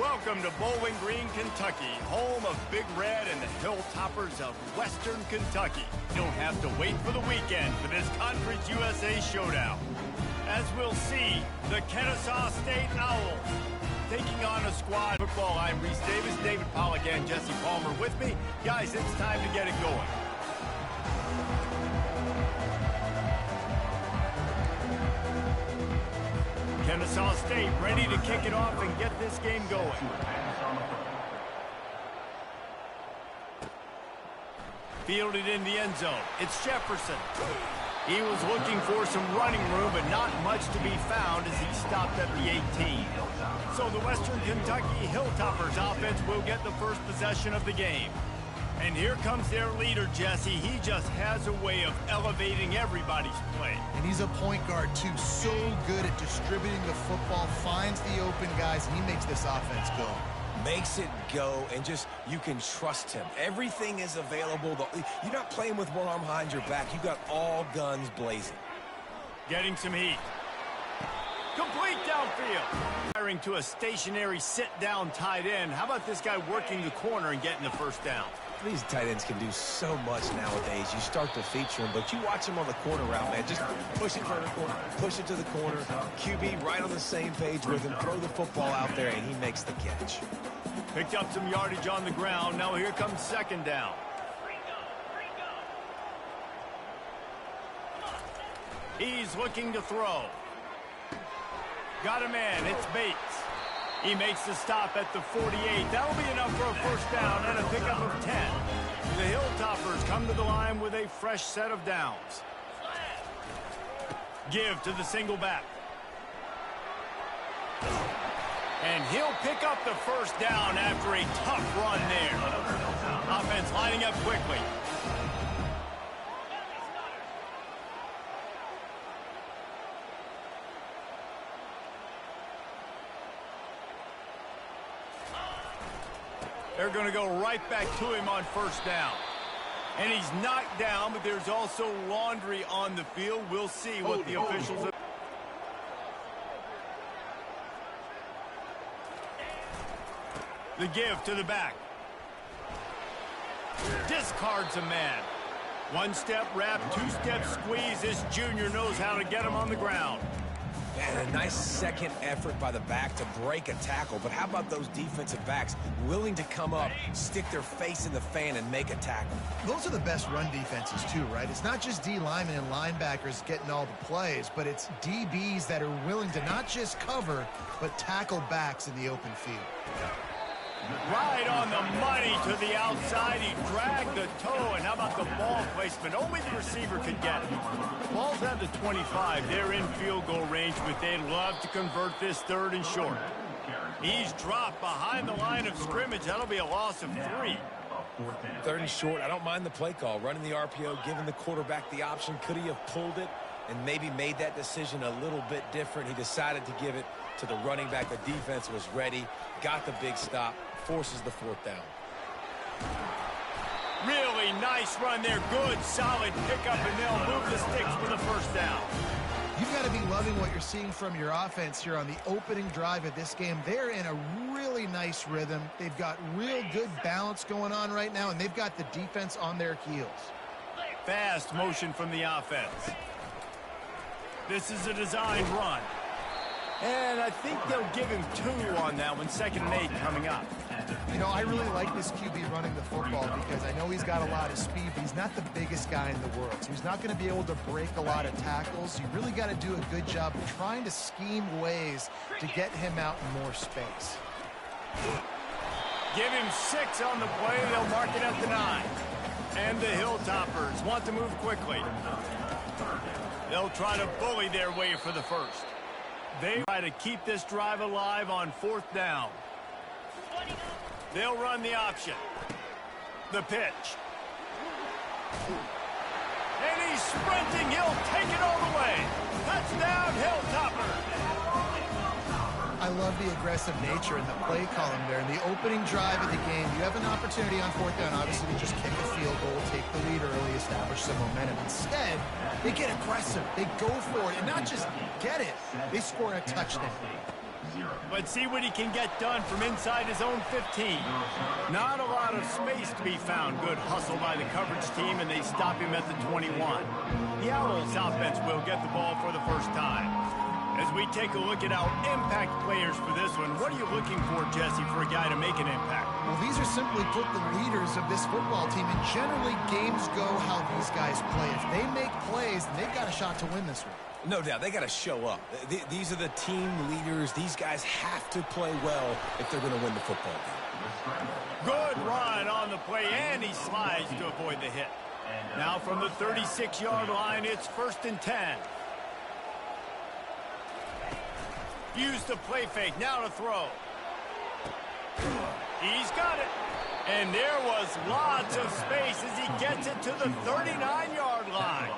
Welcome to Bowling Green, Kentucky, home of Big Red and the Hilltoppers of Western Kentucky. You don't have to wait for the weekend for this Conference USA showdown. As we'll see, the Kennesaw State Owls taking on a squad. Football, I'm Reese Davis, David Pollack, and Jesse Palmer with me. Guys, it's time to get it going. Kennesaw State ready to kick it off and get this game going. Fielded in the end zone. It's Jefferson. He was looking for some running room, but not much to be found as he stopped at the 18. So the Western Kentucky Hilltoppers offense will get the first possession of the game. And here comes their leader, Jesse. He just has a way of elevating everybody's play. And he's a point guard, too. So good at distributing the football, finds the open guys, and he makes this offense go. Makes it go, and just, you can trust him. Everything is available. You're not playing with one arm behind your back. You got all guns blazing. Getting some heat. Complete downfield. Firing to a stationary sit-down tight end. How about this guy working the corner and getting the first down? These tight ends can do so much nowadays. You start to feature them, but you watch them on the corner route, man. Just push it vertical, push it to the corner. QB right on the same page with him. Throw the football out there, and he makes the catch. Picked up some yardage on the ground. Now here comes second down. He's looking to throw. Got a man. It's Bates. He makes the stop at the 48. That'll be enough for a first down and a pickup of 10. The Hilltoppers come to the line with a fresh set of downs. Give to the single back. And he'll pick up the first down after a tough run there. Offense lining up quickly. They're going to go right back to him on first down. And he's knocked down, but there's also laundry on the field. We'll see what the officials have. The give to the back. Discards a man. One-step wrap, two-step squeeze. This junior knows how to get him on the ground. And a nice second effort by the back to break a tackle. But how about those defensive backs willing to come up, stick their face in the fan, and make a tackle? Those are the best run defenses, too, right? It's not just D linemen and linebackers getting all the plays, but it's DBs that are willing to not just cover, but tackle backs in the open field. Right on the money to the outside. He dragged the toe, and how about the ball placement? Only the receiver could get it. Ball's at the 25. They're in field goal range, but they'd love to convert this third and short. He's dropped behind the line of scrimmage. That'll be a loss of 3. Third and short. I don't mind the play call. Running the RPO, giving the quarterback the option. Could he have pulled it and maybe made that decision a little bit different? He decided to give it to the running back. The defense was ready, got the big stop, forces the fourth down. Really nice run there. Good, solid pickup, and they'll move the sticks for the first down. You've got to be loving what you're seeing from your offense here on the opening drive of this game. They're in a really nice rhythm. They've got real good balance going on right now, and they've got the defense on their heels. Fast motion from the offense. This is a designed run. And I think they'll give him 2 on that one. 2nd and 8 coming up. You know, I really like this QB running the football because I know he's got a lot of speed, but he's not the biggest guy in the world. So he's not going to be able to break a lot of tackles. You really got to do a good job of trying to scheme ways to get him out in more space. Give him 6 on the play. They'll mark it at the 9. And the Hilltoppers want to move quickly. They'll try to bully their way for the first. They try to keep this drive alive on 4th down. They'll run the option. The pitch. And he's sprinting. He'll take it all the way. Touchdown, Hilltoppers. I love the aggressive nature in the play column there. In the opening drive of the game, you have an opportunity on 4th down, obviously, to just kick a field goal, take the lead early, establish some momentum. Instead, they get aggressive. They go for it, and not just get it, they score a touchdown. Let's see what he can get done from inside his own 15. Not a lot of space to be found. Good hustle by the coverage team, and they stop him at the 21. The Owls offense will get the ball for the first time. As we take a look at our impact players for this one, what are you looking for, Jesse, for a guy to make an impact? Well, these are simply put the leaders of this football team, and generally games go how these guys play. If they make plays, then they've got a shot to win this one. No doubt, they got to show up. These are the team leaders. These guys have to play well if they're going to win the football game. Good run on the play, and he slides to avoid the hit. Now from the 36-yard line, it's 1st and 10. Use the play fake, now to throw. He's got it. And there was lots of space as he gets it to the 39-yard line.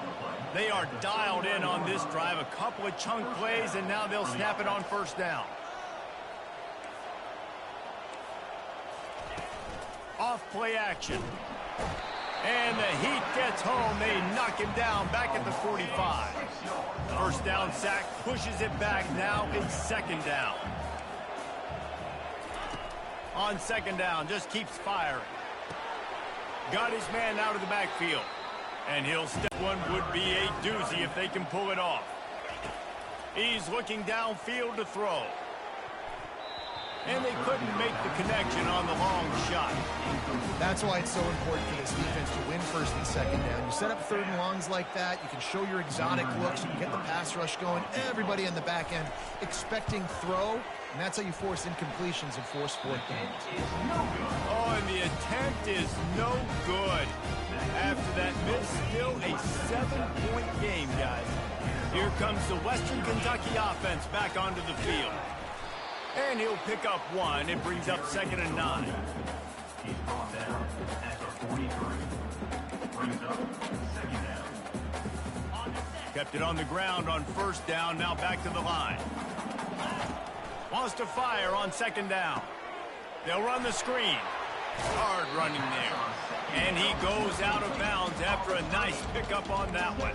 They are dialed in on this drive. A couple of chunk plays, and now they'll snap it on 1st down. Off play action. And the Heat gets home. They knock him down back at the 45. 1st down sack, pushes it back. Now it's 2nd down. On 2nd down, just keeps firing. Got his man out of the backfield. And he'll step. One would be a doozy if they can pull it off. He's looking downfield to throw. And they couldn't make the connection on the long shot. That's why it's so important for this defense to win 1st and 2nd down. You set up 3rd and longs like that. You can show your exotic looks. You can get the pass rush going. Everybody in the back end expecting throw. And that's how you force incompletions and force 4th downs. Oh, and the attempt is no good. After that miss, still a 7-point game, guys. Here comes the Western Kentucky offense back onto the field. And he'll pick up 1. It brings up 2nd and 9. He's brought down at the 43. Brings up 2nd down. Kept it on the ground on 1st down. Now back to the line. Wants to fire on 2nd down. They'll run the screen. Hard running there. And he goes out of bounds after a nice pickup on that one.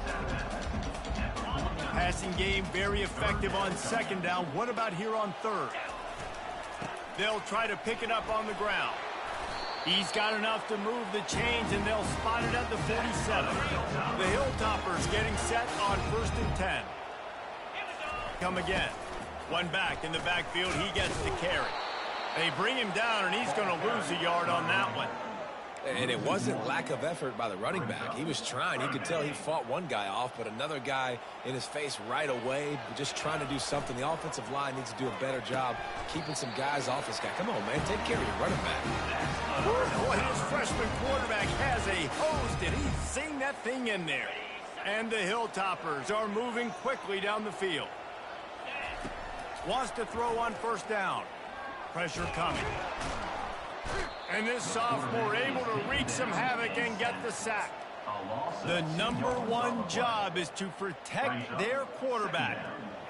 Passing game very effective on 2nd down. What about here on 3rd? They'll try to pick it up on the ground. He's got enough to move the chains, and they'll spot it at the 47. The Hilltoppers getting set on 1st and 10. Come again. One back in the backfield. He gets the carry. They bring him down, and he's going to lose a yard on that one. And it wasn't lack of effort by the running back. He was trying. You could tell he fought one guy off, but another guy in his face right away, just trying to do something. The offensive line needs to do a better job keeping some guys off this guy. Come on, man. Take care of your running back. Boy, his freshman quarterback has a hose. Did he sing that thing in there? And the Hilltoppers are moving quickly down the field. Wants to throw on 1st down. Pressure coming. And this sophomore able to wreak some havoc and get the sack. The #1 job is to protect their quarterback,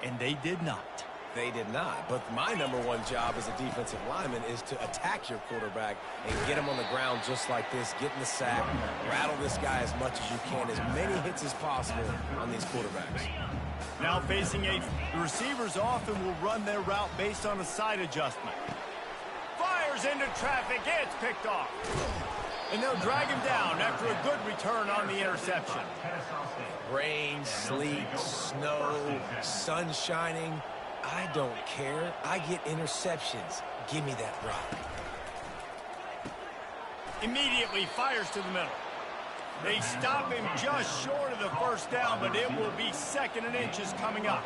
and they did not. They did not. But my #1 job as a defensive lineman is to attack your quarterback and get him on the ground just like this, get in the sack, rattle this guy as much as you can, as many hits as possible on these quarterbacks. Now facing the receivers often will run their route based on a side adjustment. Fires into traffic. It's picked off. And they'll drag him down after a good return on the interception. Rain, sleet, snow, sun shining. I don't care. I get interceptions. Give me that rock. Immediately fires to the middle. They stop him just short of the 1st down, but it will be 2nd and inches coming up.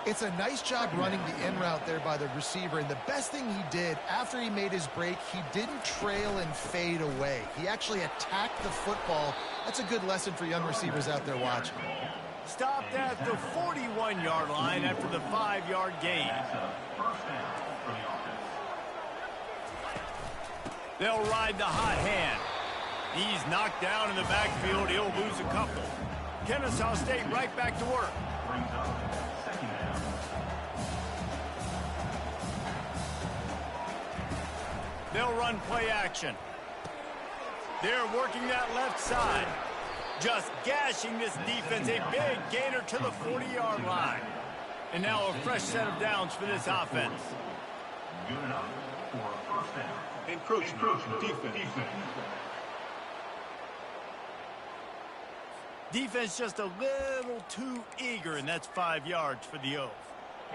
It's a nice job running the in route there by the receiver, and the best thing he did after he made his break, he didn't trail and fade away. He actually attacked the football. That's a good lesson for young receivers out there watching. Stopped at the 41-yard line after the 5-yard gain. They'll ride the hot hand. He's knocked down in the backfield. He'll lose a couple. Kennesaw State right back to work. They'll run play action. They're working that left side. Just gashing this defense. A big gainer to the 40-yard line. And now a fresh set of downs for this offense. Good enough for a first down. Encroachment defense. Defense just a little too eager, and that's 5 yards for the O's.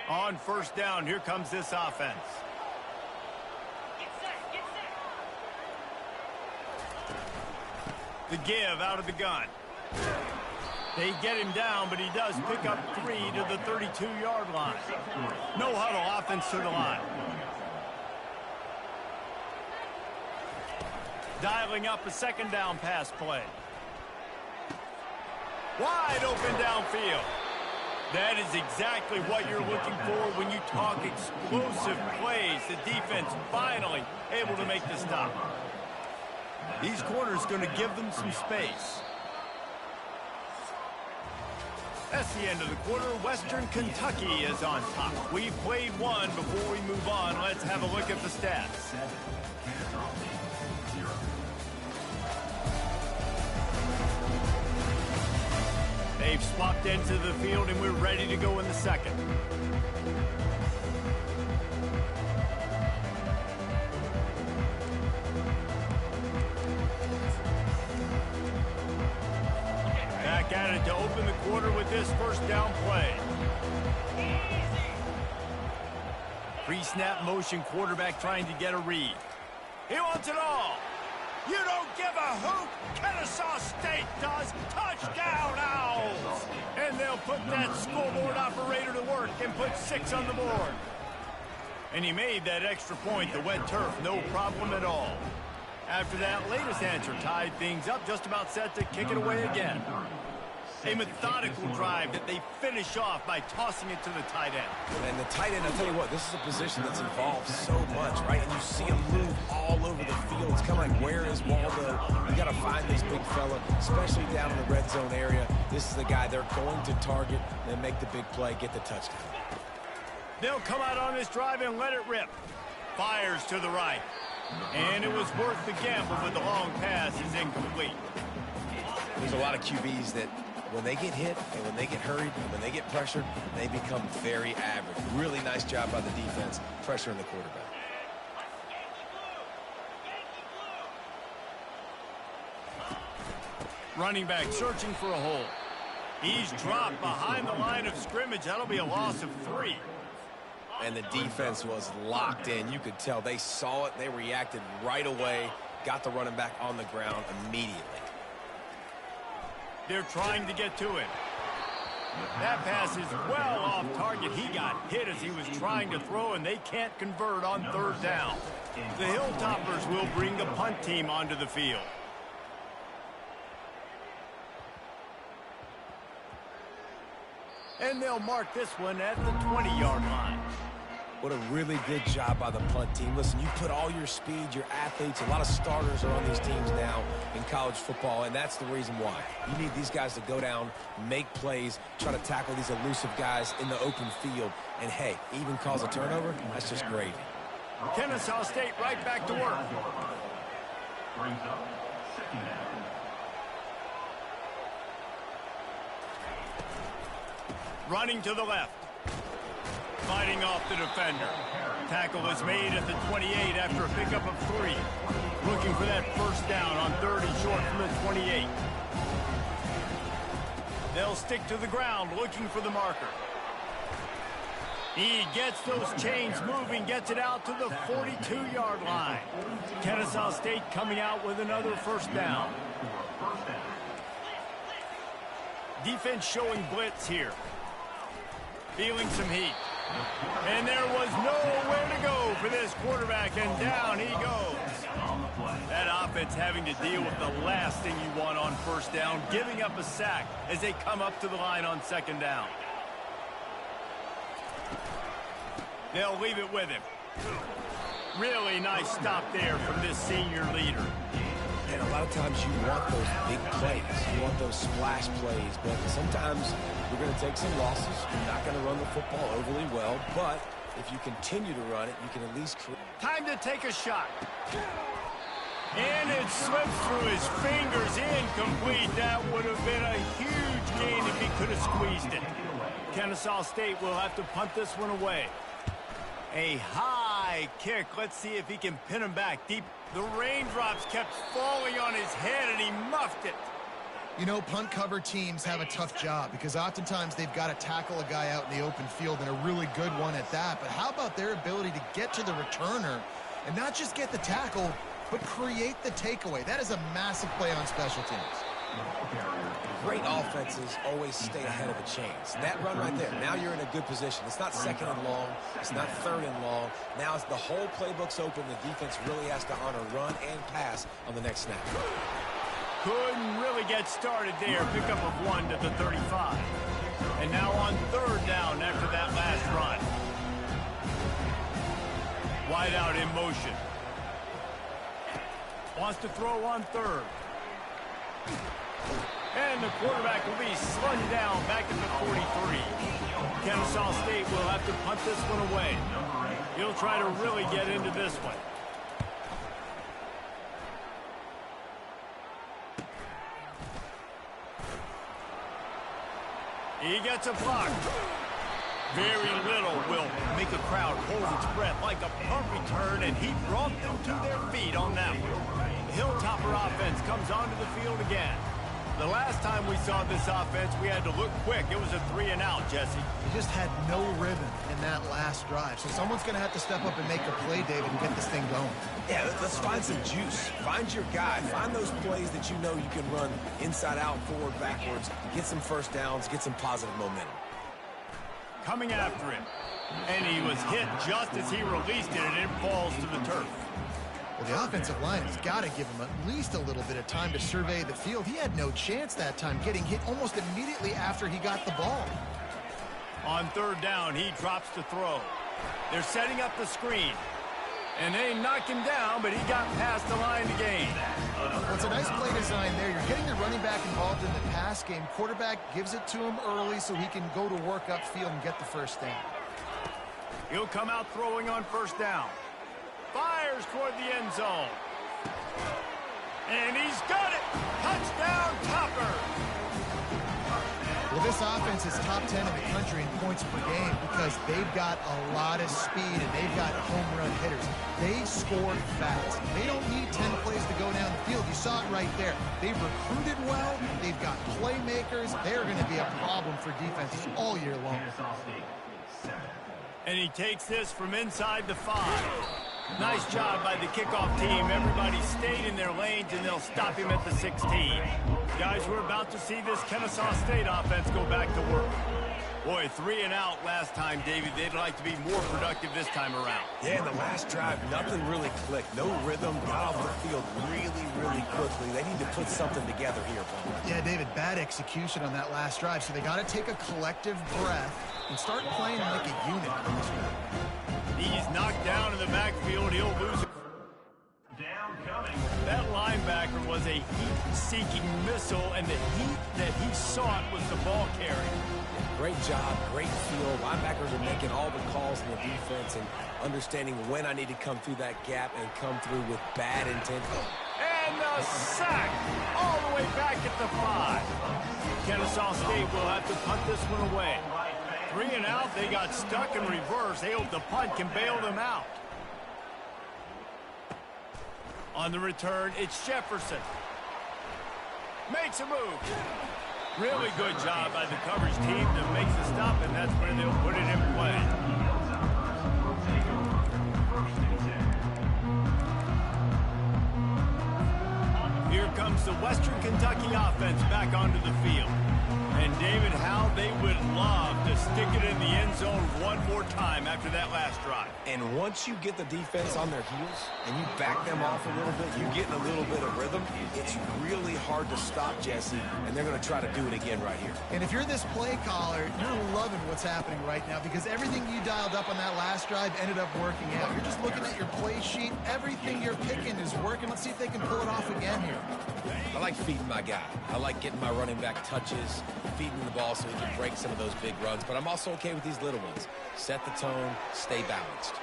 On first down, here comes this offense. The give out of the gun. They get him down, but he does pick up 3 to the 32-yard line. No huddle, offense to the line. Dialing up a second down pass play. Wide open downfield. That is exactly what you're looking for when you talk explosive plays. The defense finally able to make the stop. These corners going to give them some space. That's the end of the quarter. Western Kentucky is on top. We've played one. Before we move on, let's have a look at the stats. They've swapped into the field, and we're ready to go in the second. Back at it to open the quarter with this first down play. Pre-snap motion, quarterback trying to get a read. He wants it all. You don't give a hoot. Kennesaw State does. Touchdown, Owls. And they'll put that scoreboard operator to work and put 6 on the board. And he made that extra point, the wet turf, no problem at all. After that latest answer tied things up, just about set to kick it away again. A methodical drive that they finish off by tossing it to the tight end. And the tight end, I'll tell you what, this is a position that's evolved so much, right? And you see him move all over the field. It's kind of like, where is Waldo? You got to find this big fella, especially down in the red zone area. This is the guy they're going to target and make the big play, get the touchdown. They'll come out on this drive and let it rip. Fires to the right. And it was worth the gamble, but the long pass is incomplete. There's a lot of QBs that when they get hit and when they get hurried and when they get pressured, they become very average. Really nice job by the defense, pressuring the quarterback. Running back searching for a hole. He's dropped behind the line of scrimmage. That'll be a loss of 3. And the defense was locked in. You could tell they saw it. They reacted right away. Got the running back on the ground immediately. They're trying to get to it. That pass is well off target. He got hit as he was trying to throw, and they can't convert on third down. The Hilltoppers will bring the punt team onto the field. And they'll mark this one at the 20-yard line. What a really good job by the punt team. Listen, you put all your speed, your athletes, a lot of starters are on these teams now in college football, and that's the reason why. You need these guys to go down, make plays, try to tackle these elusive guys in the open field, and hey, even cause a turnover, that's just gravy. Kennesaw State right back to work. Brings up second down. Running to the left. Fighting off the defender. Tackle is made at the 28 after a pickup of 3. Looking for that first down on 3rd and short from the 28. They'll stick to the ground looking for the marker. He gets those chains moving, gets it out to the 42-yard line. Kennesaw State coming out with another first down. Defense showing blitz here. Feeling some heat. And there was nowhere to go for this quarterback, and down he goes. That offense having to deal with the last thing you want on first down, giving up a sack as they come up to the line on second down. They'll leave it with him. Really nice stop there from this senior leader. And a lot of times you want those big plays. You want those splash plays. But sometimes you're going to take some losses. You're not going to run the football overly well. But if you continue to run it, you can at least... Time to take a shot. And it slipped through his fingers. Incomplete. That would have been a huge gain if he could have squeezed it. Kennesaw State will have to punt this one away. A high kick. Let's see if he can pin him back deep. The raindrops kept falling on his head, and he muffed it. You know, punt cover teams have a tough job because oftentimes they've got to tackle a guy out in the open field, and a really good one at that. But how about their ability to get to the returner and not just get the tackle, but create the takeaway? That is a massive play on special teams. Great offenses always stay ahead of the chains. That run right there, now you're in a good position. It's not second and long. It's not third and long. Now it's the whole playbook's open. The defense really has to honor run and pass on the next snap. Couldn't really get started there. Pickup of 1 to the 35. And now on third down after that last run. Wide out in motion. Wants to throw on third. And the quarterback will be slung down back at the 43. Kennesaw State will have to punt this one away. He'll try to really get into this one. He gets a block. Very little will make a crowd hold its breath like a punt return, and he brought them to their feet on that one. The Hilltopper offense comes onto the field again. The last time we saw this offense, we had to look quick. It was a 3-and-out, Jesse. He just had no rhythm in that last drive. So someone's going to have to step up and make a play, David, and get this thing going. Yeah, let's find some juice. Find your guy. Find those plays that you know you can run inside out, forward, backwards, get some first downs, get some positive momentum. Coming after him. And he was hit just as he released it, and it falls to the turf. Well, the offensive line has got to give him at least a little bit of time to survey the field. He had no chance that time, getting hit almost immediately after he got the ball. On third down, he drops to throw. They're setting up the screen. And they knock him down, but he got past the line to gain. Well, it's a nice play design there. You're getting the running back involved in the pass game. Quarterback gives it to him early so he can go to work upfield and get the first down. He'll come out throwing on first down. Fires toward the end zone. And he's got it. Touchdown, Topper. Well, this offense is top 10 in the country in points per game because they've got a lot of speed and they've got home run hitters. They score fast. They don't need 10 plays to go down the field. You saw it right there. They've recruited well. They've got playmakers. They're going to be a problem for defenses all year long. And he takes this from inside the 5. Nice job by the kickoff team. Everybody stayed in their lanes, and they'll stop him at the 16. Guys, we're about to see this Kennesaw State offense go back to work. Boy, 3-and-out last time, David. They'd like to be more productive this time around. Yeah, in the last drive, nothing really clicked. No rhythm, got off the field really quickly. They need to put something together here, Paul. Yeah, David, bad execution on that last drive, so they got to take a collective breath and start playing like a unit. He's knocked down in the backfield. He'll lose it. That linebacker was a heat-seeking missile, and the heat that he sought was the ball carrier. Great job, great feel. Linebackers are making all the calls in the defense and understanding when I need to come through that gap and come through with bad intent. And the sack all the way back at the 5. Kennesaw State will have to punt this one away. 3-and-out, they got stuck in reverse. They hope the punt can bail them out. On the return, it's Jefferson. Makes a move. Really good job by the coverage team that makes the stop, and that's where they'll put it in play. Here comes the Western Kentucky offense back onto the field. And David, how they would love to stick it in the end zone one more time after that last drive. And once you get the defense on their heels and you back them off a little bit, you're getting a little bit of rhythm. It's really hard to stop, Jesse, and they're going to try to do it again right here. And if you're this play caller, you're loving what's happening right now because everything you dialed up on that last drive ended up working out. You're just looking at your play sheet. Everything you're picking is working. Let's see if they can pull it off again here. I like feeding my guy. I like getting my running back touches, feeding the ball so he can break some of those big runs. But I'm also okay with these little ones. Set the tone, stay balanced.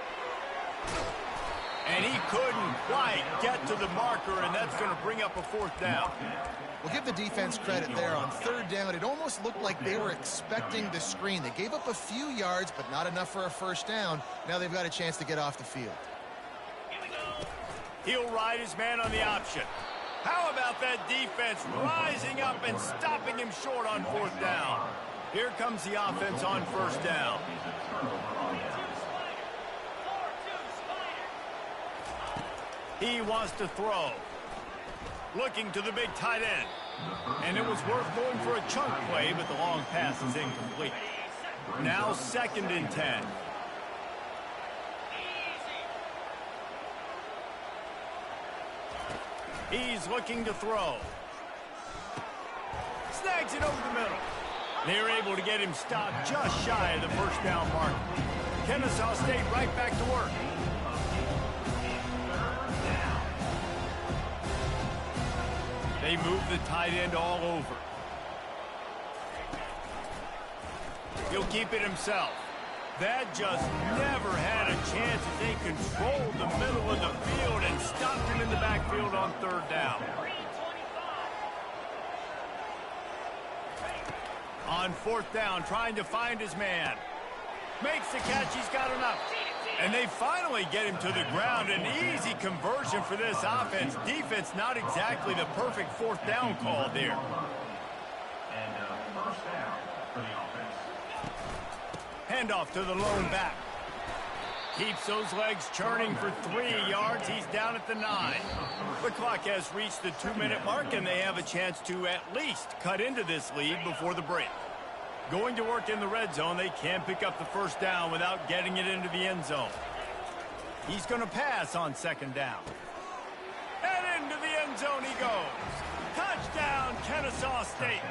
And he couldn't quite get to the marker, and that's going to bring up a 4th down. We'll give the defense credit there. On 3rd down, it almost looked like they were expecting the screen. They gave up a few yards, but not enough for a 1st down. Now they've got a chance to get off the field. He'll ride his man on the option. How about that defense rising up and stopping him short on 4th down? Here comes the offense on 1st down. He wants to throw. Looking to the big tight end. And it was worth going for a chunk play, but the long pass is incomplete. Now 2nd and 10. He's looking to throw. Snags it over the middle. They're able to get him stopped just shy of the 1st down mark. Kennesaw State right back to work. They move the tight end all over. He'll keep it himself. That just never had a chance as they controlled the middle of the field and stopped him in the backfield on 3rd down. On 4th down, trying to find his man. Makes the catch, he's got enough. And they finally get him to the ground. An easy conversion for this offense. Defense not exactly the perfect 4th down call there. And 1st down for the offense. Handoff to the lone back. Keeps those legs churning for 3 yards. He's down at the 9. The clock has reached the 2-minute mark, and they have a chance to at least cut into this lead before the break. Going to work in the red zone, they can pick up the 1st down without getting it into the end zone. He's going to pass on 2nd down. And into the end zone he goes. Touchdown, Kennesaw State.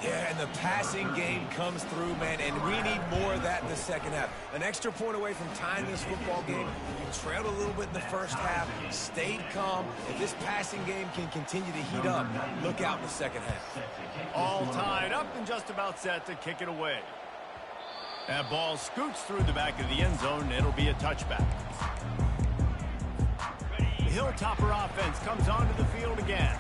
Yeah, and the passing game comes through, man, and we need more of that in the 2nd half. An extra point away from tying this football game. You trailed a little bit in the 1st half, stayed calm. If this passing game can continue to heat up, look out in the 2nd half. All tied up and just about set to kick it away. That ball scoots through the back of the end zone, and it'll be a touchback. The Hilltopper offense comes onto the field again.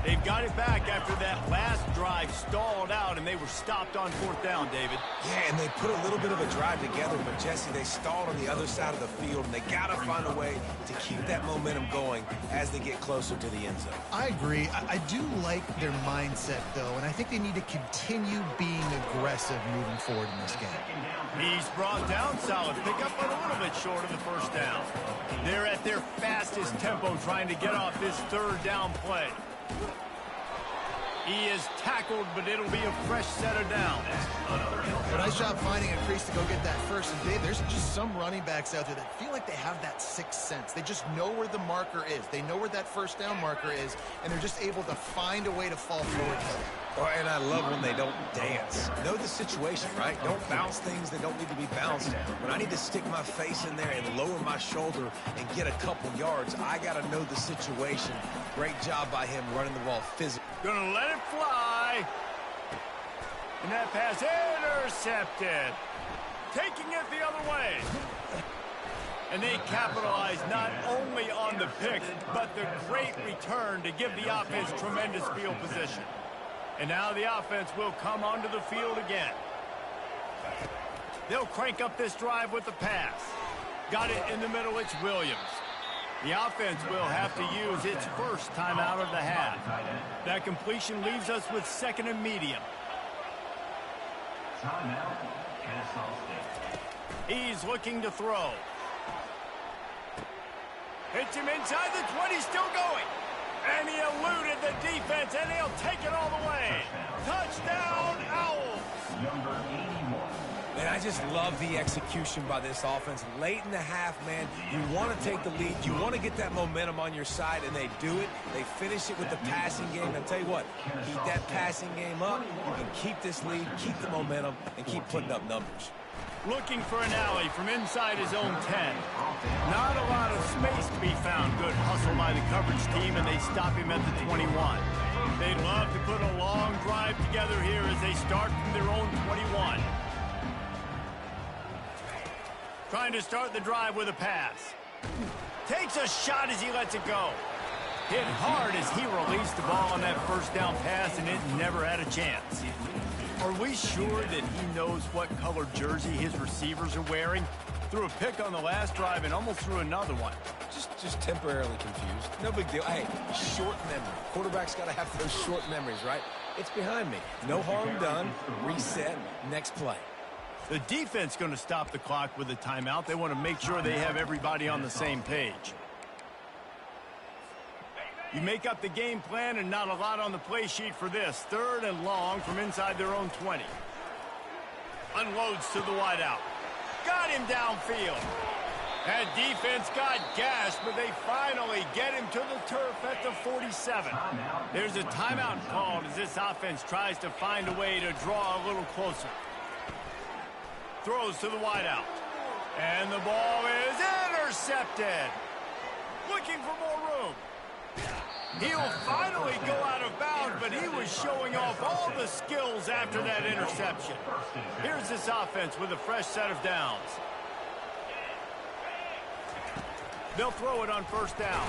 They've got it back after that last drive stalled out, and they were stopped on 4th down, David. Yeah, and they put a little bit of a drive together, but, Jesse, they stalled on the other side of the field, and they got to find a way to keep that momentum going as they get closer to the end zone. I agree. I do like their mindset, though, and I think they need to continue being aggressive moving forward in this game. He's brought down, solid pickup, but a little bit short of the 1st down. They're at their fastest tempo trying to get off this 3rd down play. He is tackled, but it'll be a fresh set of downs. A nice job finding a crease to go get that 1st. And Dave, there's just some running backs out there that feel like they have that 6th sense. They just know where the marker is. They know where that 1st down marker is, and they're just able to find a way to fall forward. Oh, and I love when they don't dance. Know the situation, right? Don't bounce things that don't need to be bounced. When I need to stick my face in there and lower my shoulder and get a couple yards, I got to know the situation. Great job by him running the ball physically. Gonna let it fly. And that pass intercepted. Taking it the other way. And they capitalize not only on the pick, but the great return to give the offense tremendous field position. And now the offense will come onto the field again. They'll crank up this drive with the pass. Got it in the middle, it's Williams. The offense will have to use its 1st timeout of the half. That completion leaves us with 2nd and medium. Timeout, Kennesaw State. He's looking to throw. Hits him inside the 20, still going. And he eluded the defense, and he'll take it all the way. Touchdown, Owls. Number 81. Man, I just love the execution by this offense. Late in the half, man, you want to take the lead. You want to get that momentum on your side, and they do it. They finish it with the passing game. I'll tell you what, keep that passing game up. You can keep this lead, keep the momentum, and keep putting up numbers. Looking for an alley from inside his own 10. Not a lot of space to be found. Good hustle by the coverage team, and they stop him at the 21. They'd love to put a long drive together here as they start from their own 21. Trying to start the drive with a pass. Takes a shot as he lets it go. Hit hard as he released the ball on that first down pass, and it never had a chance. Are we sure that he knows what color jersey his receivers are wearing? Threw a pick on the last drive and almost threw another one. Just temporarily confused. No big deal. Hey, short memory. Quarterback's got to have those short memories, right? It's behind me. No harm done. Reset. Next play. The defense going to stop the clock with a timeout. They want to make sure they have everybody on the same page. You make up the game plan and not a lot on the play sheet for this. 3rd and long from inside their own 20. Unloads to the wideout. Got him downfield. That defense got gashed, but they finally get him to the turf at the 47. There's a timeout called as this offense tries to find a way to draw a little closer. Throws to the wideout. And the ball is intercepted. Looking for more room. He'll finally go out of bounds, but he was showing off all the skills after that interception. Here's this offense with a fresh set of downs. They'll throw it on first down.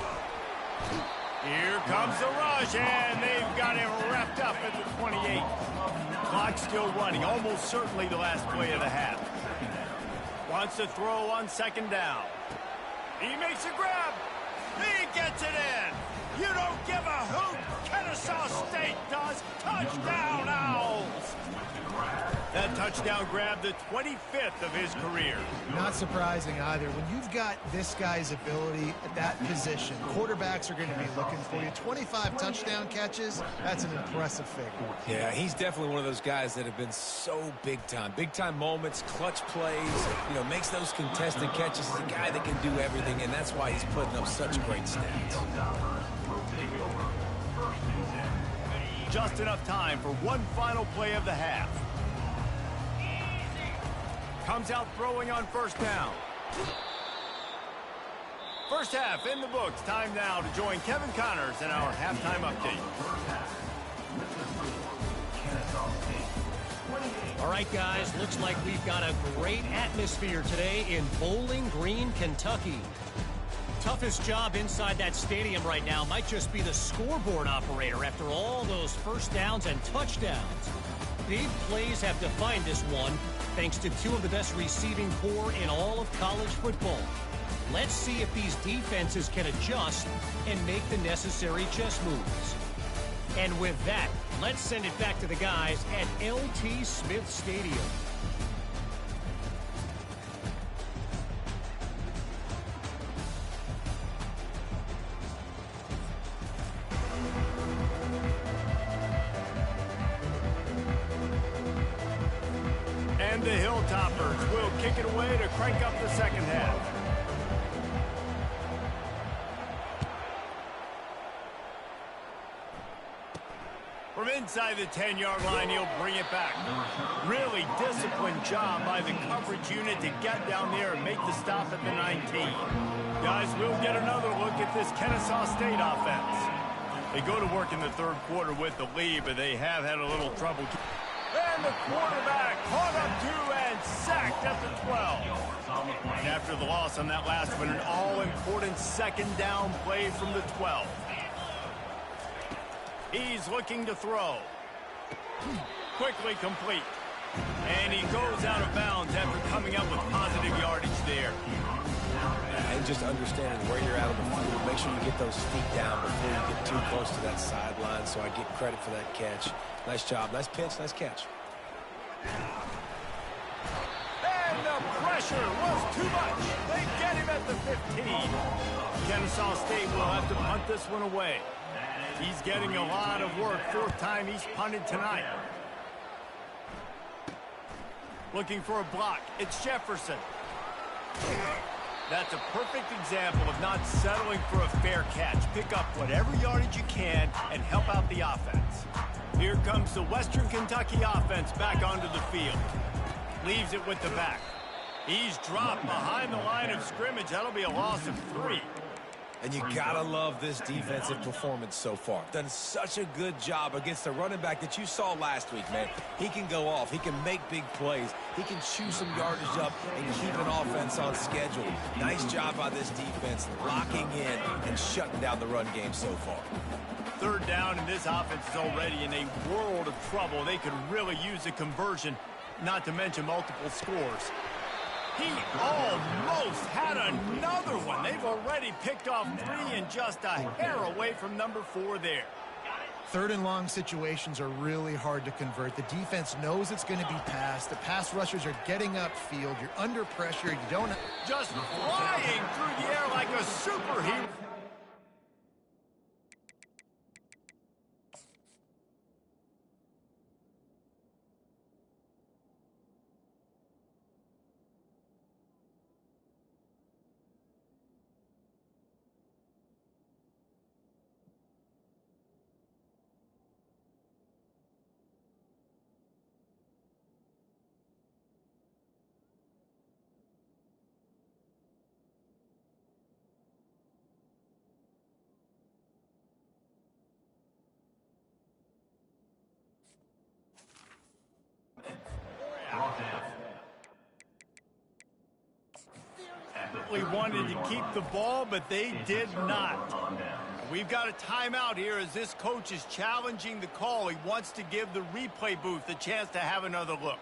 Here comes the rush, and they've got him wrapped up at the 28. Clock still running, almost certainly the last play of the half. Wants to throw on 2nd down. He makes a grab. He gets it in. You don't give a hoot. Kennesaw State does. Touchdown, Owls. That touchdown grabbed the 25th of his career. Not surprising either. When you've got this guy's ability at that position, quarterbacks are going to be looking for you. 25 touchdown catches, that's an impressive figure. Yeah, he's definitely one of those guys that have been so big time. Big time moments, clutch plays, makes those contested catches. He's a guy that can do everything, and that's why he's putting up such great stats. Just enough time for one final play of the half. Comes out throwing on first down. First half in the books. Time now to join Kevin Connors in our halftime update. All right, guys, looks like we've got a great atmosphere today in Bowling Green, Kentucky. Toughest job inside that stadium right now might just be the scoreboard operator after all those first downs and touchdowns. Big plays have defined this one, thanks to 2 of the best receiving corps in all of college football. Let's see if these defenses can adjust and make the necessary chess moves. And with that, let's send it back to the guys at LT Smith Stadium. And the Hilltoppers will kick it away to crank up the second half. From inside the 10-yard line, he'll bring it back. Really disciplined job by the coverage unit to get down there and make the stop at the 19. Guys, we'll get another look at this Kennesaw State offense. They go to work in the 3rd quarter with the lead, but they have had a little trouble. And the quarterback caught up to and sacked at the 12. And after the loss on that last one, an all-important 2nd down play from the 12. He's looking to throw. Quickly complete. And he goes out of bounds after coming up with positive yardage there. And just understanding where you're at on the field, make sure you get those feet down before you get too close to that sideline, so I get credit for that catch. Nice job. Nice pitch. Nice catch. And the pressure was too much. They get him at the 15. Kennesaw State will have to punt this one away. He's getting a lot of work. 4th time he's punted tonight. Looking for a block. It's Jefferson. That's a perfect example of not settling for a fair catch. Pick up whatever yardage you can and help out the offense. Here comes the Western Kentucky offense back onto the field. Leaves it with the back. He's dropped behind the line of scrimmage. That'll be a loss of 3. And you gotta love this defensive performance so far. Done such a good job against the running back that you saw last week, man. He can go off. He can make big plays. He can chew some yardage up and keep an offense on schedule. Nice job by this defense locking in and shutting down the run game so far. Third down, and this offense is already in a world of trouble. They could really use a conversion, not to mention multiple scores. He almost had another one. They've already picked off 3 and just a hair away from number 4 there. Third and long situations are really hard to convert. The defense knows it's going to be passed. The pass rushers are getting upfield. You're under pressure. You don't... Just flying through the air like a superhero. They wanted to keep the ball, but they did not. We've got a timeout here as this coach is challenging the call. He wants to give the replay booth a chance to have another look.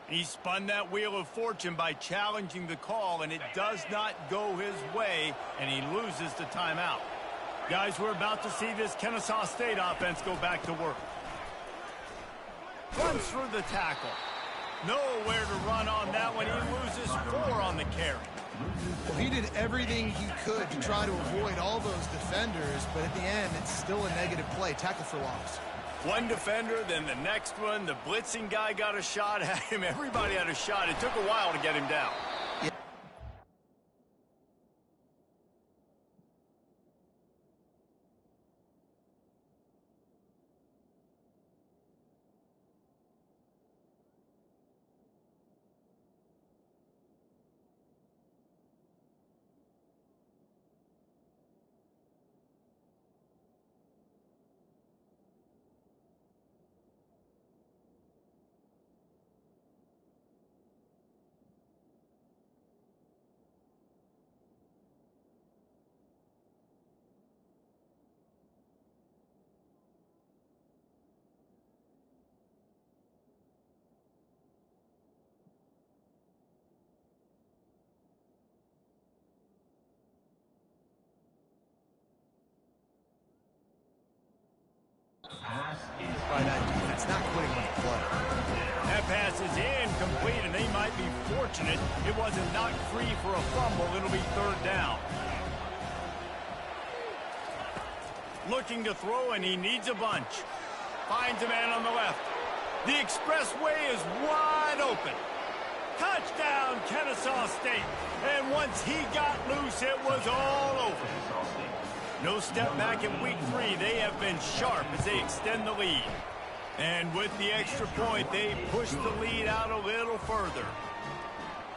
He spun that wheel of fortune by challenging the call, and it does not go his way, and he loses the timeout. Guys, we're about to see this Kennesaw State offense go back to work. Runs through the tackle. Nowhere to run on that one. He loses 4 on the carry. Well, he did everything he could to try to avoid all those defenders, but at the end, it's still a negative play. Tackle for loss. One defender, then the next one. The blitzing guy got a shot at him. Everybody had a shot. It took a while to get him down. By that defense, not quitting on the play. That pass is incomplete, and they might be fortunate it wasn't knocked free for a fumble. It'll be third down. Looking to throw, and he needs a bunch. Finds a man on the left. The expressway is wide open. Touchdown, Kennesaw State. And once he got loose, it was all over. No step back in week 3. They have been sharp as they extend the lead. And with the extra point, they push the lead out a little further.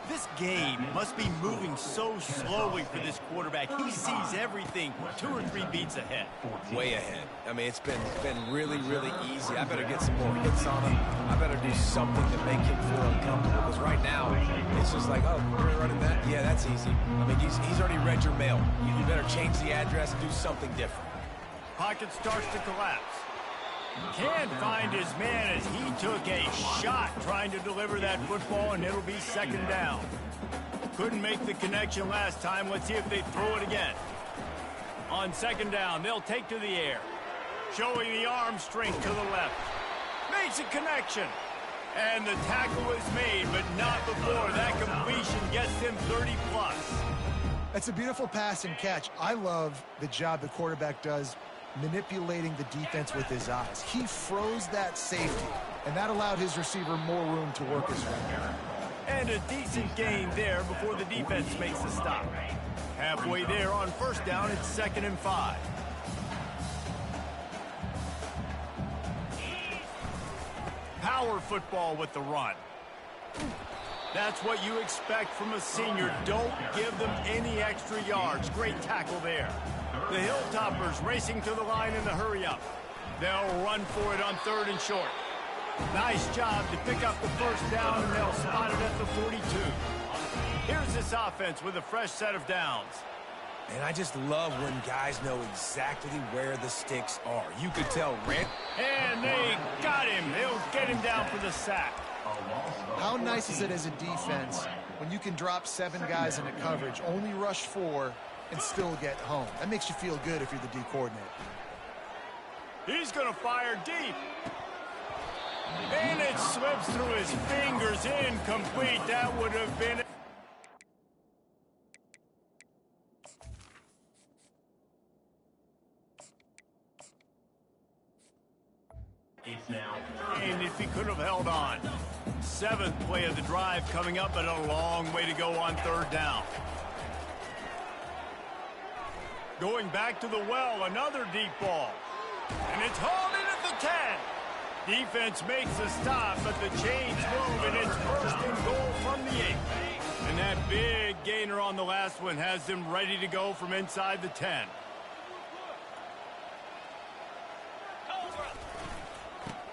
This game must be moving so slowly for this quarterback. He sees everything 2 or 3 beats ahead. Way ahead. I mean, it's been really, really easy. I better get some more hits on him. I better do something to make him feel uncomfortable. Because right now, it's just like, oh, we're running that? Yeah, that's easy. I mean, he's already read your mail. You better change the address and do something different. Pocket starts to collapse. Can't find his man as he took a shot trying to deliver that football, and it'll be second down. Couldn't make the connection last time. Let's see if they throw it again. On second down, they'll take to the air. Showing the arm strength to the left. Makes a connection. And the tackle is made, but not before that completion gets them 30+. That's a beautiful pass and catch. I love the job the quarterback does manipulating the defense with his eyes. He froze that safety, and that allowed his receiver more room to work his way. And a decent gain there before the defense makes the stop. Halfway there on first down, it's 2nd and 5. Power football with the run. That's what you expect from a senior. Don't give them any extra yards. Great tackle there. The Hilltoppers racing to the line in the hurry-up. They'll run for it on 3rd and short. Nice job to pick up the first down, and they'll spot it at the 42. Here's this offense with a fresh set of downs. And I just love when guys know exactly where the sticks are. You could tell And they got him. They'll get him down for the sack. How nice is it as a defense when you can drop 7 guys into coverage, only rush 4, and still get home? That makes you feel good if you're the D coordinator. He's going to fire deep. And it slips through his fingers. Incomplete. That would have been... And if he could have held on. 7th play of the drive coming up, but a long way to go on 3rd down. Going back to the well, another deep ball. And it's hauled in at the 10. Defense makes the stop, but the chains move, and it's 1st and goal from the 8. And that big gainer on the last one has them ready to go from inside the 10.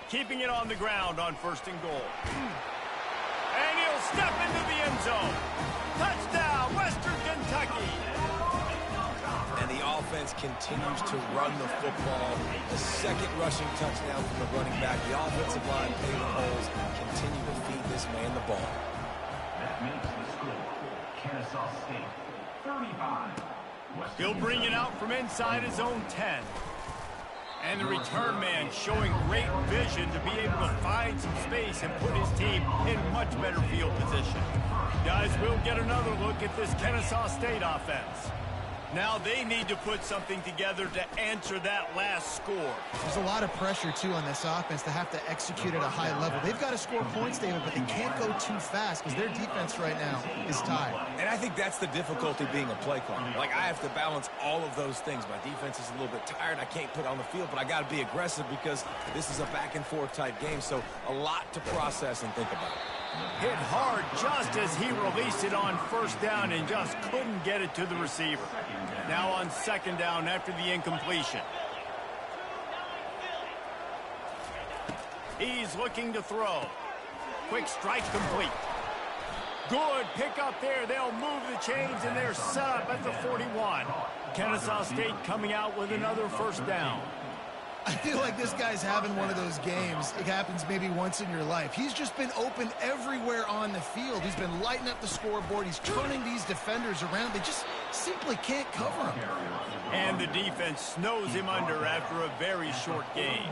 Keeping it on the ground on 1st and goal. And he'll step into the end zone. Touchdown, Western Kentucky. And the offense continues to run the football. The 2nd rushing touchdown from the running back. The offensive line paving holes continue to feed this man the ball. That makes the score Kennesaw State 35. He'll bring it out from inside his own 10. And the return man showing great vision to be able to find some space and put his team in much better field position. Guys, we'll get another look at this Kennesaw State offense. Now they need to put something together to answer that last score. There's a lot of pressure, too, on this offense to have to execute at a high level. They've got to score points, David, but they can't go too fast because their defense right now is tired. And I think that's the difficulty being a play caller. Like, I have to balance all of those things. My defense is a little bit tired. I can't put it on the field, but I got to be aggressive because this is a back-and-forth type game, so a lot to process and think about. Hit hard just as he released it on 1st down and just couldn't get it to the receiver. Now on 2nd down after the incompletion. He's looking to throw. Quick strike complete. Good pick up there. They'll move the chains, and they're set up at the 41. Kennesaw State coming out with another 1st down. I feel like this guy's having one of those games. It happens maybe once in your life. He's just been open everywhere on the field. He's been lighting up the scoreboard. He's turning these defenders around. They just simply can't cover him. And the defense snows him under after a very short game.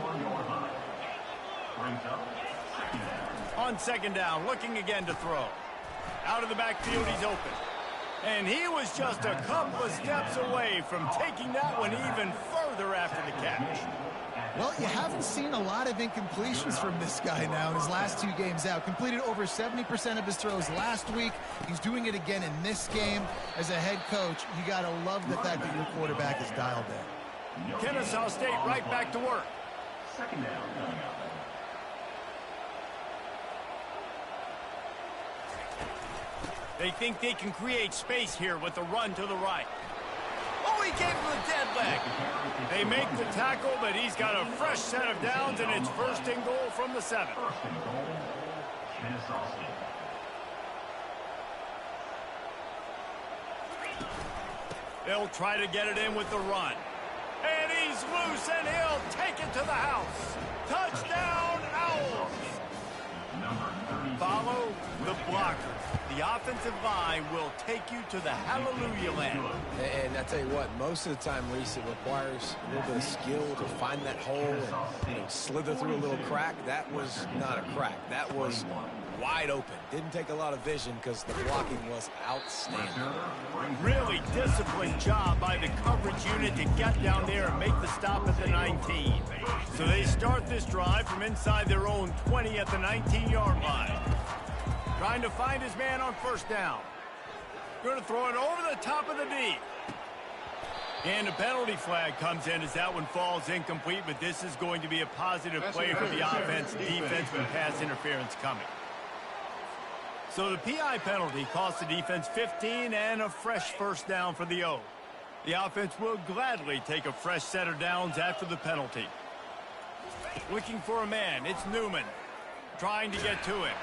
On 2nd down, looking again to throw. Out of the backfield, he's open. And he was just a couple of steps away from taking that one even further after the catch. Well, you haven't seen a lot of incompletions from this guy now in his last 2 games out. Completed over 70% of his throws last week. He's doing it again in this game. As a head coach, you got to love the fact that your quarterback is dialed in. Kennesaw State right back to work. 2nd down. They think they can create space here with the run to the right. Oh, he gave him a dead leg. They make the tackle, but he's got a fresh set of downs, and it's 1st and goal from the 7. 1st and goal, Kennesaw State. They'll try to get it in with the run. And he's loose, and he'll take it to the house. Touchdown, Owls. Follow the blocker. The offensive line will take you to the hallelujah land. And I tell you what, most of the time, Reese, it requires a little bit of skill to find that hole and slither through a little crack. That was not a crack. That was wide open. Didn't take a lot of vision because the blocking was outstanding. Really disciplined job by the coverage unit to get down there and make the stop at the 19. So they start this drive from inside their own 20 at the 19-yard line. Trying to find his man on 1st down. Going to throw it over the top of the D. And a penalty flag comes in as that one falls incomplete, but this is going to be a positive play for the offense. Defense with pass interference coming. So the PI penalty cost the defense 15 and a fresh first down for the O. The offense will gladly take a fresh set of downs after the penalty. Looking for a man, it's Newman. Trying to get to him.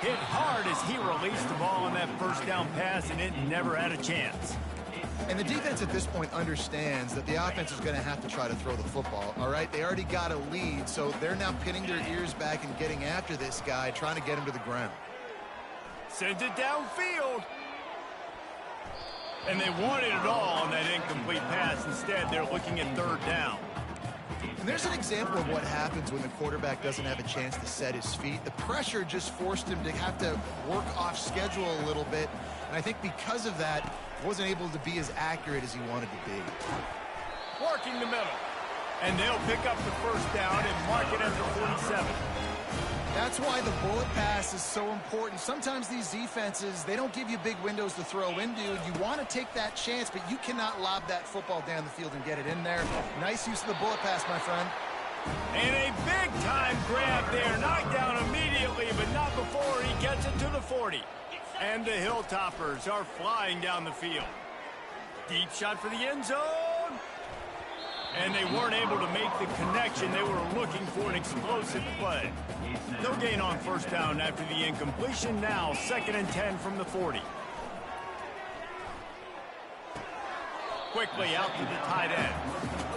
Hit hard as he released the ball on that first down pass, and it never had a chance. And the defense at this point understands that the offense is going to have to try to throw the football, all right? They already got a lead, so they're now pinning their ears back and getting after this guy, trying to get him to the ground. Sends it downfield. And they wanted it all on that incomplete pass. Instead, they're looking at third down. And there's an example of what happens when the quarterback doesn't have a chance to set his feet. The pressure just forced him to have to work off schedule a little bit. And I think because of that, wasn't able to be as accurate as he wanted to be. Working the middle. And they'll pick up the first down and mark it at the 47. That's why the bullet pass is so important. Sometimes these defenses, they don't give you big windows to throw into. You want to take that chance, but you cannot lob that football down the field and get it in there. Nice use of the bullet pass, my friend. And a big-time grab there. Knocked down immediately, but not before he gets it to the 40. And the Hilltoppers are flying down the field. Deep shot for the end zone. And they weren't able to make the connection. They were looking for an explosive play. No gain on first down after the incompletion. Now 2nd and 10 from the 40. Quickly out to the tight end.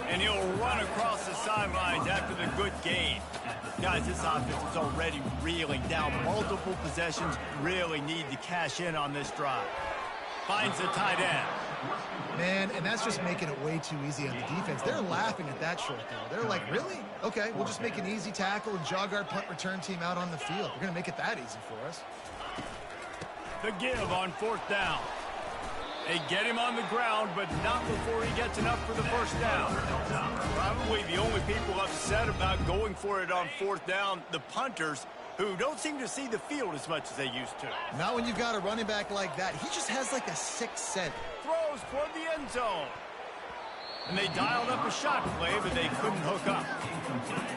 And he'll run across the sidelines after the good gain. Guys, this offense is already reeling down multiple possessions. Really need to cash in on this drive. Finds the tight end. Man, and that's just making it way too easy on the defense. They're laughing at that short throw. They're like, really? Okay, we'll just make an easy tackle and jog our punt return team out on the field. We're going to make it that easy for us. The give on 4th down. They get him on the ground, but not before he gets enough for the first down. Probably the only people upset about going for it on 4th down, the punters, who don't seem to see the field as much as they used to. Not when you've got a running back like that. He just has like a sixth sense. Throws toward the end zone. And they dialed up a shot play, but they couldn't hook up.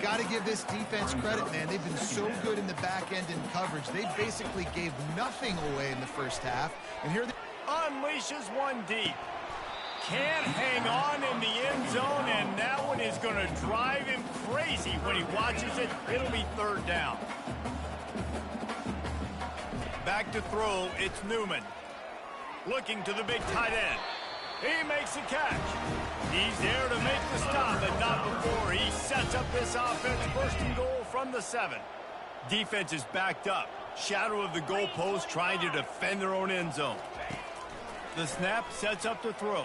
Got to give this defense credit, man. They've been so good in the back end in coverage. They basically gave nothing away in the first half. And here they unleashes one deep. Can't hang on in the end zone, and that one is going to drive him crazy when he watches it. It'll be 3rd down. Back to throw, it's Newman. Looking to the big tight end. He makes a catch. He's there to make the stop, but not before he sets up this offense. 1st and goal from the 7. Defense is backed up. Shadow of the goalpost trying to defend their own end zone. The snap sets up the throw.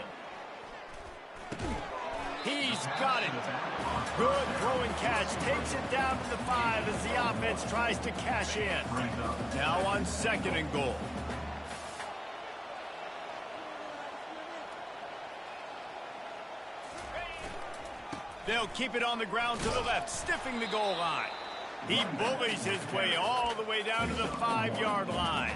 He's got it. Good throwing catch. Takes it down to the 5 as the offense tries to cash in. Now on 2nd and goal. They'll keep it on the ground to the left, stiffing the goal line. He bullies his way all the way down to the 5-yard line.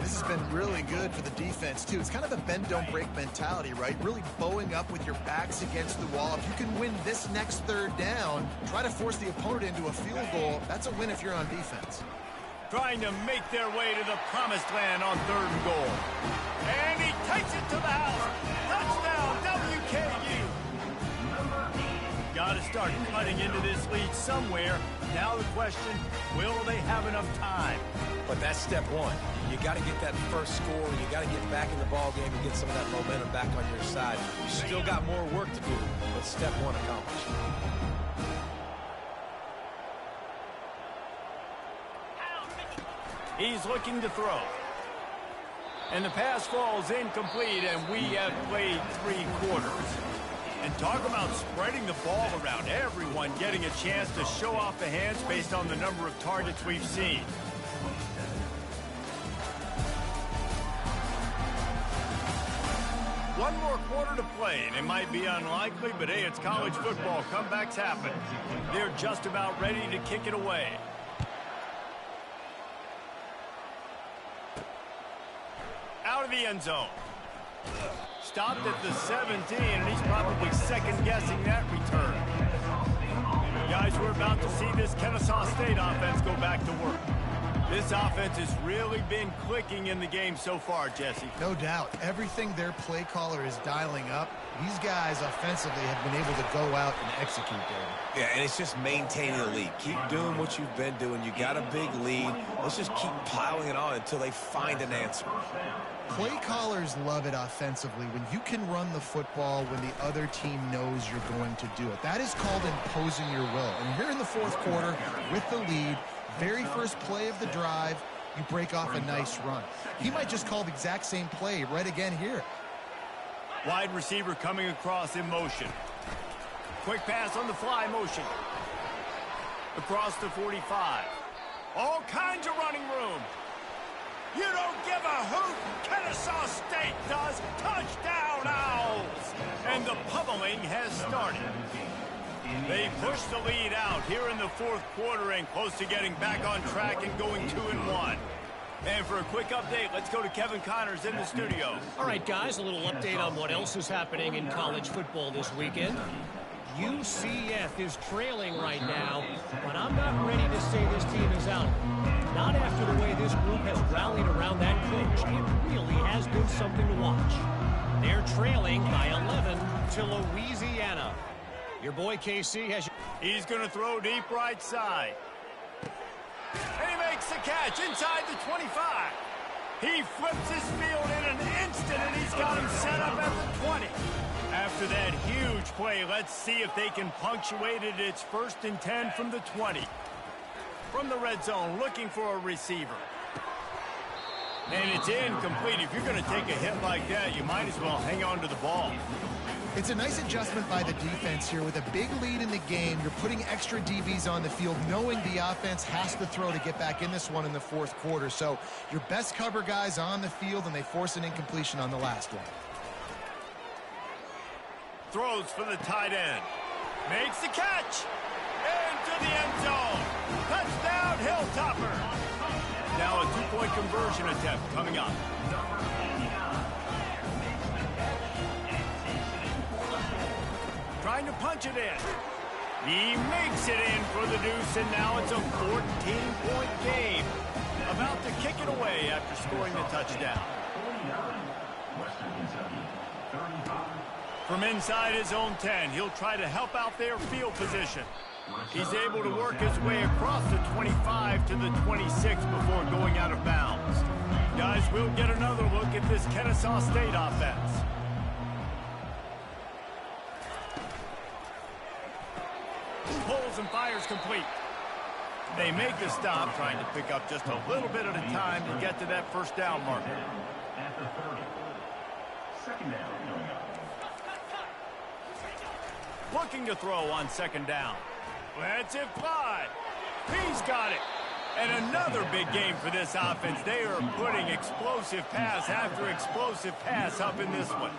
This has been really good for the defense, too. It's kind of a bend-don't-break mentality, right? Really bowing up with your backs against the wall. If you can win this next 3rd down, try to force the opponent into a field goal, that's a win if you're on defense. Trying to make their way to the promised land on 3rd and goal. And he takes it to the house. Touchdown, WKU. Got to start cutting into this lead somewhere. Now the question, will they have enough time? But that's step one. You got to get that first score. You got to get back in the ball game and get some of that momentum back on your side. You still got more work to do, but step one accomplished. He's looking to throw. And the pass falls incomplete, and we have played 3 quarters. And talk about spreading the ball around. Everyone getting a chance to show off the hands based on the number of targets we've seen. One more quarter to play, and it might be unlikely, but hey, it's college football. Comebacks happen. They're just about ready to kick it away. Out of the end zone. stopped at the 17, and he's probably second-guessing that return. Guys, we're about to see this Kennesaw State offense go back to work. This offense has really been clicking in the game so far, Jesse. No doubt. Everything their play caller is dialing up, these guys offensively have been able to go out and execute there. Yeah, and it's just maintaining the lead. Keep doing what you've been doing. You got a big lead. Let's just keep piling it on until they find an answer. Play callers love it offensively when you can run the football when the other team knows you're going to do it. That is called imposing your will. And here in the fourth quarter, with the lead, very first play of the drive, you break off a nice run. He might just call the exact same play right again here. Wide receiver coming across in motion. Quick pass on the fly motion. Across the 45. All kinds of running room. You don't give a hoot. Kennesaw State does. Touchdown, Owls. And the pummeling has started. They push the lead out here in the fourth quarter and close to getting back on track and going 2-1. And for a quick update, let's go to Kevin Connors in the studio. All right, guys, a little update on what else is happening in college football this weekend. UCF is trailing right now, but I'm not ready to say this team is out. Not after the way this group has rallied around that coach. It really has been something to watch. They're trailing by 11 to Louisiana. Your boy KC has... He's going to throw deep right side. And he makes the catch inside the 25. He flips his field in an instant, and he's got him set up at the 20. After that huge play, let's see if they can punctuate it. It's 1st and 10 from the 20. From the red zone, looking for a receiver. And it's incomplete. If you're going to take a hit like that, you might as well hang on to the ball. It's a nice adjustment by the defense here. With a big lead in the game, you're putting extra DBs on the field, knowing the offense has to throw to get back in this one in the fourth quarter. So your best cover guys on the field, and they force an incompletion on the last one. Throws for the tight end. Makes the catch. Into the end zone. Touchdown, Hilltopper. Now a two-point conversion attempt coming up. Trying to punch it in. He makes it in for the deuce, and now it's a 14-point game. About to kick it away after scoring the touchdown. From inside his own 10, he'll try to help out their field position. He's able to work his way across the 25 to the 26 before going out of bounds. Guys, we'll get another look at this Kennesaw State offense. Pulls and fires complete. They make the stop, trying to pick up just a little bit at a time to get to that first down marker. At the 30. Second down going up. Looking to throw on second down. Lets it fly. He's got it. And another big game for this offense. They are putting explosive pass after explosive pass up in this one.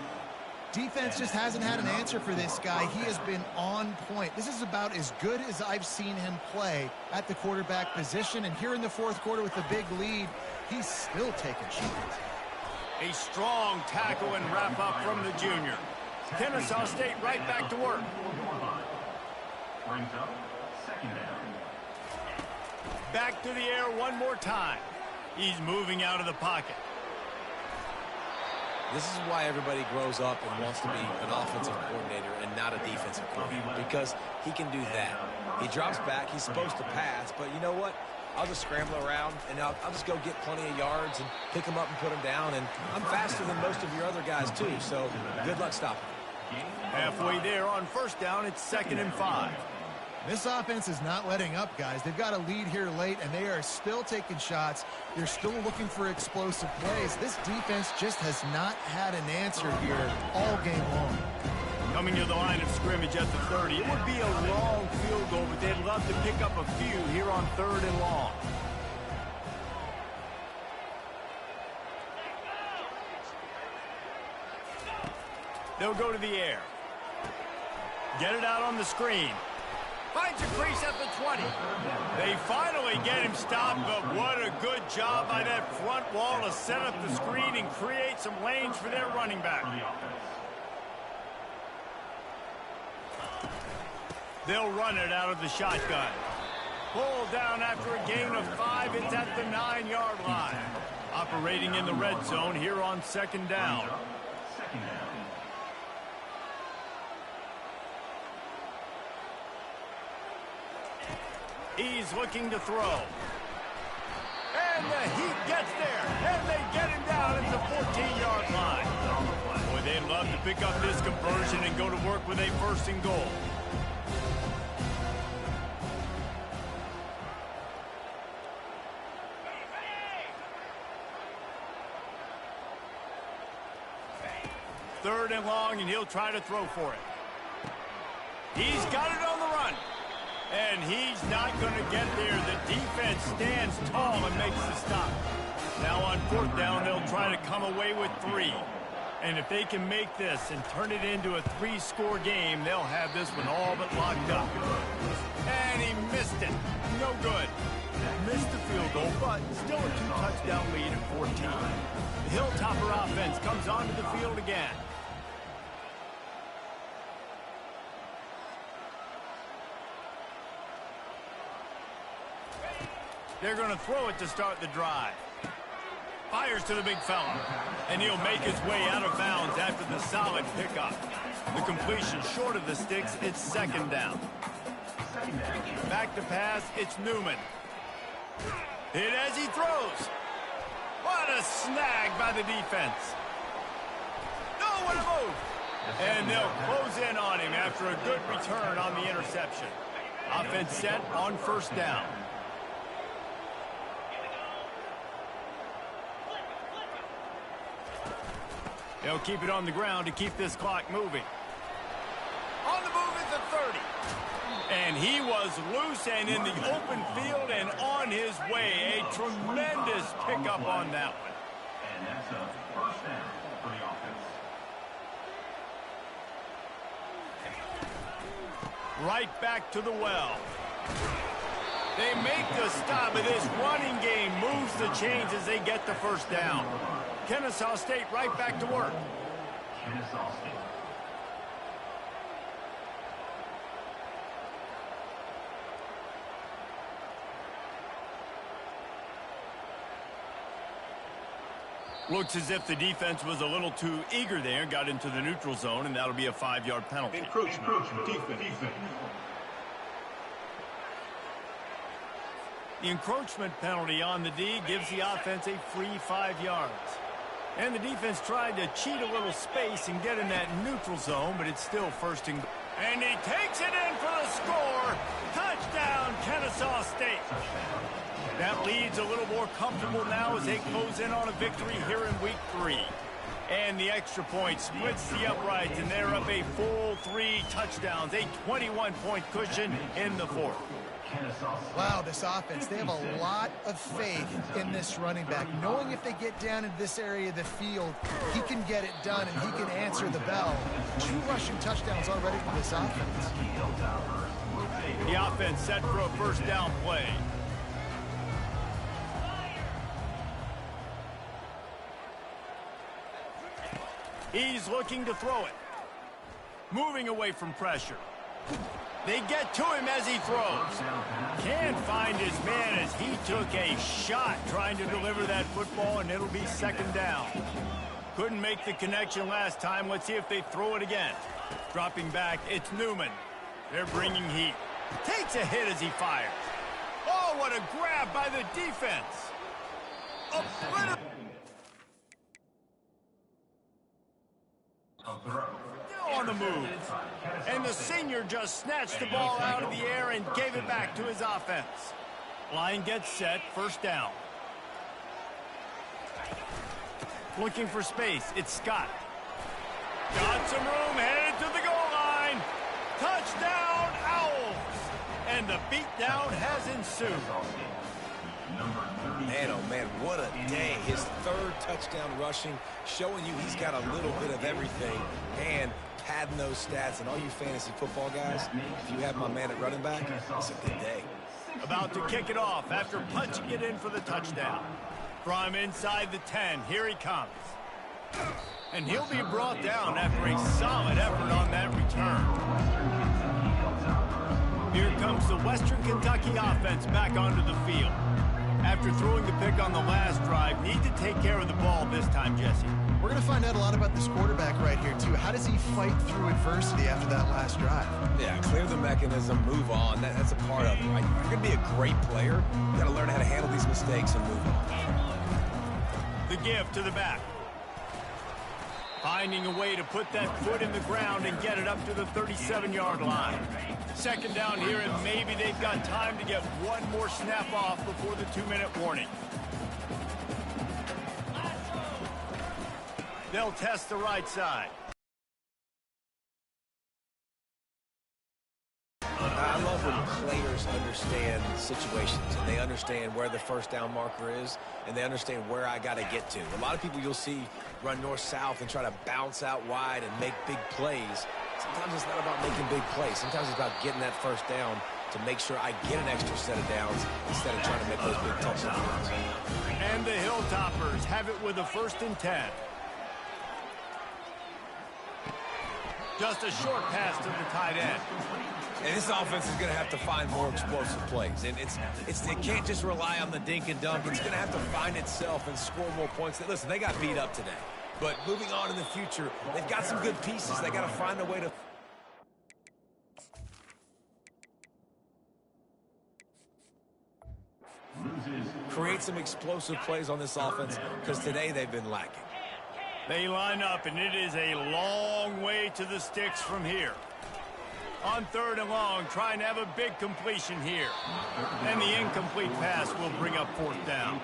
Defense just hasn't had an answer for this guy. He has been on point. This is about as good as I've seen him play at the quarterback position. And here in the fourth quarter with the big lead, he's still taking shots. A strong tackle and wrap up from the junior. Kennesaw State right back to work. Brings up second down. Back to the air one more time. He's moving out of the pocket. This is why everybody grows up and wants to be an offensive coordinator and not a defensive coordinator, because he can do that. He drops back. He's supposed to pass, but you know what? I'll just scramble around, and I'll just go get plenty of yards and pick them up and put them down, and I'm faster than most of your other guys, too, so good luck stopping. Halfway there on first down, it's 2nd and 5. This offense is not letting up, guys. They've got a lead here late, and they are still taking shots. They're still looking for explosive plays. This defense just has not had an answer here all game long. Coming to the line of scrimmage at the 30. It would be a long field goal, but they'd love to pick up a few here on 3rd and long. They'll go to the air. Get it out on the screen. Finds a crease at the 20. They finally get him stopped, but what a good job by that front wall to set up the screen and create some lanes for their running back. They'll run it out of the shotgun. Pulled down after a gain of 5. It's at the 9-yard line. Operating in the red zone here on second down. He's looking to throw. And the Heat gets there. And they get him down at the 14-yard line. Boy, they'd love to pick up this conversion and go to work with a first and goal. Third and long, and he'll try to throw for it. He's got it on the run. And he's not going to get there. The defense stands tall and makes the stop. Now on fourth down, they'll try to come away with 3. And if they can make this and turn it into a 3-score game, they'll have this one all but locked up. And he missed it. No good. Missed the field goal, but still a 2-touchdown lead at 14. The Hilltopper offense comes onto the field again. They're going to throw it to start the drive. Fires to the big fella. And he'll make his way out of bounds after the solid pickup. The completion short of the sticks, it's second down. Back to pass, it's Newman. Hit as he throws. What a snag by the defense. No, what a move. And they'll close in on him after a good return on the interception. Offense set on first down. They'll keep it on the ground to keep this clock moving. On the move at the 30. And he was loose and in the open field and on his way. A tremendous pickup on that one. And that's a first down for the offense. Right back to the well. They make the stop, but this running game moves the chains as they get the first down. Kennesaw State right back to work. Kennesaw State. Looks as if the defense was a little too eager there, got into the neutral zone, and that'll be a 5-yard penalty. Encroachment. Defense. The encroachment penalty on the D gives the offense a free 5 yards. And the defense tried to cheat a little space and get in that neutral zone, but it's still first and goal. And he takes it in for the score. Touchdown, Kennesaw State. That lead's a little more comfortable now as they close in on a victory here in week 3. And the extra point splits the uprights, and they're up a full 3 touchdowns, a 21-point cushion in the fourth. Wow, this offense, they have a lot of faith in this running back, knowing if they get down into this area of the field, he can get it done and he can answer the bell. 2 rushing touchdowns already for this offense. The offense set for a first down play. He's looking to throw it. Moving away from pressure. They get to him as he throws. Can't find his man as he took a shot trying to deliver that football, and it'll be second down. Couldn't make the connection last time. Let's see if they throw it again. Dropping back, it's Newman. They're bringing heat. Takes a hit as he fires. Oh, what a grab by the defense. Still on the move. And the senior just snatched the ball out of the air and gave it back to his offense. Line gets set, first down. Looking for space, it's Scott. Got some room, headed to the goal line. Touchdown, Owls. And the beatdown has ensued. Man, oh man, what a day. His 3rd touchdown rushing, showing you he's got a little bit of everything and padding those stats, and all you fantasy football guys, if you have my man at running back, it's a good day. About to kick it off after punching it in for the touchdown. From inside the 10, here he comes. And he'll be brought down after a solid effort on that return. Here comes the Western Kentucky offense back onto the field. After throwing the pick on the last drive, need to take care of the ball this time, Jesse. We're going to find out a lot about this quarterback right here, too. How does he fight through adversity after that last drive? Yeah, clear the mechanism, move on. That's a part of it, right? If you're going to be a great player, you got to learn how to handle these mistakes and move on. The give to the back. Finding a way to put that foot in the ground and get it up to the 37-yard line. Second down here, and maybe they've got time to get one more snap off before the 2-minute warning. They'll test the right side. I love when players understand situations and they understand where the first down marker is and they understand where I got to get to. A lot of people you'll see run north-south and try to bounce out wide and make big plays. Sometimes it's not about making big plays. Sometimes it's about getting that first down to make sure I get an extra set of downs instead of trying to make those big touchdowns. And the Hilltoppers have it with a 1st and 10. Just a short pass to the tight end. And this offense is going to have to find more explosive plays. And it can't just rely on the dink and dunk. It's going to have to find itself and score more points. Listen, they got beat up today. But moving on in the future, they've got some good pieces. They got to find a way to create some explosive plays on this offense because today they've been lacking. They line up, and it is a long way to the sticks from here. On 3rd and long, trying to have a big completion here. And the incomplete pass will bring up 4th down.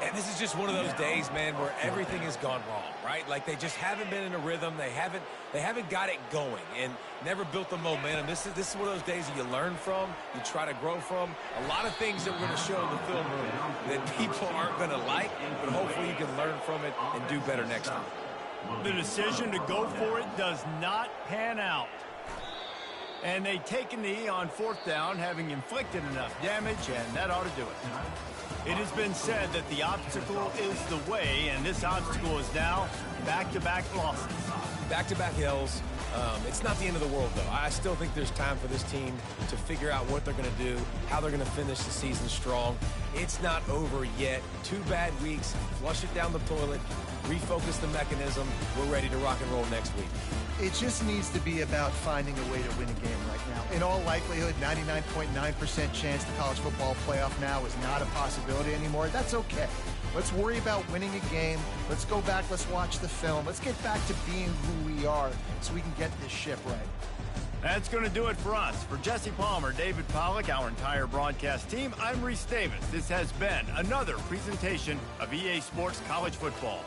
And this is just one of those days, man, where everything has gone wrong, right? Like they just haven't been in a rhythm. They haven't got it going and never built the momentum. This is one of those days that you learn from, you try to grow from. A lot of things that we're going to show in the film room that people aren't going to like, but hopefully you can learn from it and do better next time. The decision to go for it does not pan out. And they take a knee on 4th down, having inflicted enough damage, and that ought to do it. It has been said that the obstacle is the way, and this obstacle is now back-to-back losses. Back-to-back L's. It's not the end of the world, though. I still think there's time for this team to figure out what they're going to do, how they're going to finish the season strong. It's not over yet. 2 bad weeks. Flush it down the toilet. Refocus the mechanism. We're ready to rock and roll next week. It just needs to be about finding a way to win a game right now. In all likelihood, 99.9% chance the college football playoff now is not a possibility anymore. That's okay. Let's worry about winning a game. Let's go back. Let's watch the film. Let's get back to being who we are so we can get this ship right. That's going to do it for us. For Jesse Palmer, David Pollack, our entire broadcast team, I'm Reese Davis. This has been another presentation of EA Sports College Football.